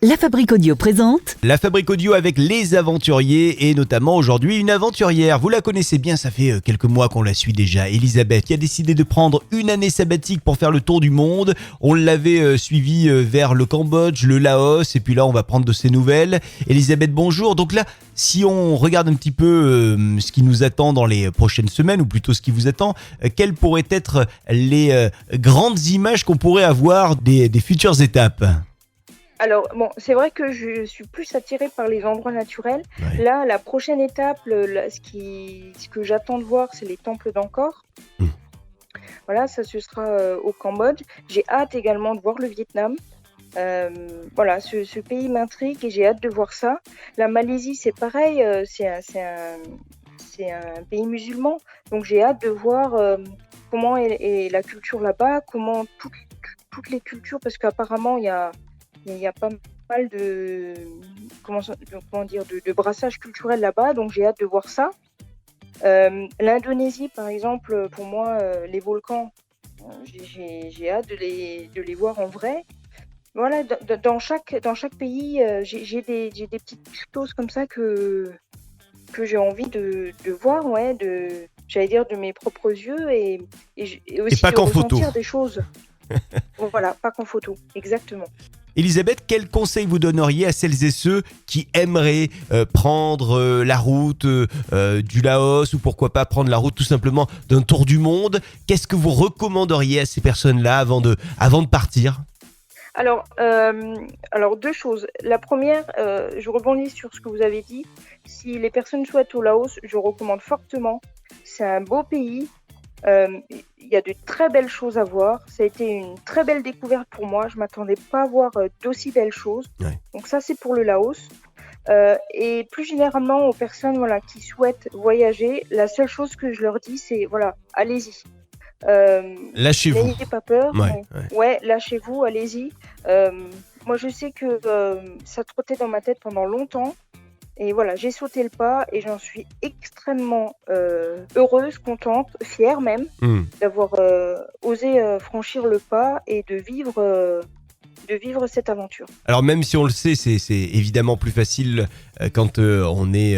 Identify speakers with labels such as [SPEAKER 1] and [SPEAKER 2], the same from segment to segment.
[SPEAKER 1] La Fabrique Audio présente
[SPEAKER 2] La Fabrique Audio avec les aventuriers et notamment aujourd'hui une aventurière. Vous la connaissez bien, ça fait quelques mois qu'on la suit déjà. Elisabeth qui a décidé de prendre une année sabbatique pour faire le tour du monde. On l'avait suivie vers le Cambodge, le Laos et puis là on va prendre de ses nouvelles. Elisabeth, bonjour. Donc là, si on regarde un petit peu ce qui nous attend dans les prochaines semaines ou plutôt ce qui vous attend, quelles pourraient être les grandes images qu'on pourrait avoir des futures étapes ?
[SPEAKER 3] Alors, bon, c'est vrai que je suis plus attirée par les endroits naturels.
[SPEAKER 2] Ouais.
[SPEAKER 3] Là, la prochaine étape, ce que j'attends de voir, c'est les temples d'Angkor.
[SPEAKER 2] Mm.
[SPEAKER 3] Voilà, ça ce sera au Cambodge. J'ai hâte également de voir le Vietnam. Voilà, ce pays m'intrigue et j'ai hâte de voir ça. La Malaisie, c'est pareil, c'est un pays musulman. Donc j'ai hâte de voir comment est la culture là-bas, comment toutes les cultures, parce qu'apparemment, il y a pas mal de brassage culturel là-bas, donc j'ai hâte de voir ça. L'Indonésie, par exemple, pour moi, les volcans, j'ai hâte de les voir en vrai. Voilà, dans chaque pays, j'ai des petites choses comme ça que j'ai envie de voir, ouais, j'allais dire de mes propres yeux et aussi
[SPEAKER 2] pas
[SPEAKER 3] de
[SPEAKER 2] qu'en
[SPEAKER 3] ressentir
[SPEAKER 2] photo.
[SPEAKER 3] des choses. Voilà, pas qu'en photo, exactement.
[SPEAKER 2] Elisabeth, quel conseil vous donneriez à celles et ceux qui aimeraient prendre la route du Laos ou pourquoi pas prendre la route tout simplement d'un tour du monde ? Qu'est-ce que vous recommanderiez à ces personnes-là avant de partir ?
[SPEAKER 3] Alors, deux choses. La première, je rebondis sur ce que vous avez dit. Si les personnes souhaitent au Laos, je recommande fortement. C'est un beau pays. Il y a de très belles choses à voir. Ça a été une très belle découverte pour moi. Je m'attendais pas à voir d'aussi belles choses.
[SPEAKER 2] Ouais.
[SPEAKER 3] Donc ça, c'est pour le Laos. Et plus généralement, aux personnes qui souhaitent voyager, la seule chose que je leur dis, c'est allez-y.
[SPEAKER 2] Lâchez-vous.
[SPEAKER 3] N'ayez pas peur.
[SPEAKER 2] Ouais.
[SPEAKER 3] Lâchez-vous, allez-y. Moi, je sais que ça trottait dans ma tête pendant longtemps. Et voilà, j'ai sauté le pas et j'en suis extrêmement heureuse, contente, fière même d'avoir osé franchir le pas et de vivre cette aventure.
[SPEAKER 2] Alors même si on le sait, c'est évidemment plus facile quand on est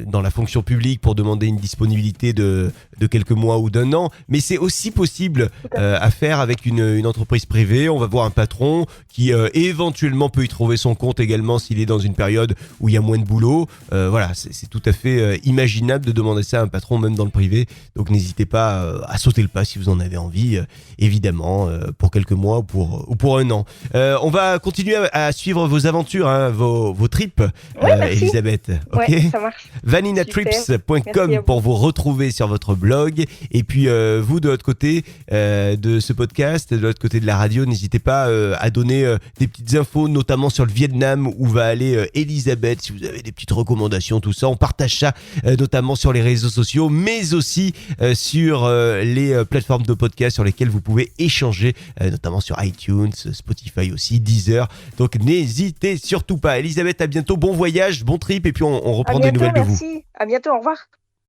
[SPEAKER 2] dans la fonction publique pour demander une disponibilité de quelques mois ou d'un an, mais c'est aussi possible à faire avec une entreprise privée. On va voir un patron qui éventuellement peut y trouver son compte également s'il est dans une période où il y a moins de boulot. Voilà, c'est tout à fait imaginable de demander ça à un patron même dans le privé. Donc n'hésitez pas à sauter le pas si vous en avez envie, évidemment, pour quelques mois ou pour un an. On va continuer à suivre vos aventures, hein, vos trips, Elisabeth. Ok.
[SPEAKER 3] Ouais, ça marche.
[SPEAKER 2] vaninatrips.com pour vous retrouver sur votre blog. Et puis vous, de l'autre côté de ce podcast, de l'autre côté de la radio, n'hésitez pas à donner des petites infos, notamment sur le Vietnam où va aller Elisabeth. Si vous avez des petites recommandations, tout ça, on partage ça notamment sur les réseaux sociaux, mais aussi sur les plateformes de podcast sur lesquelles vous pouvez échanger, notamment sur iTunes, Spotify aussi, Deezer. Donc n'hésitez surtout pas. Elisabeth, à bientôt, bon voyage, bon trip et puis on reprend des nouvelles de vous.
[SPEAKER 3] Merci. À bientôt, au revoir.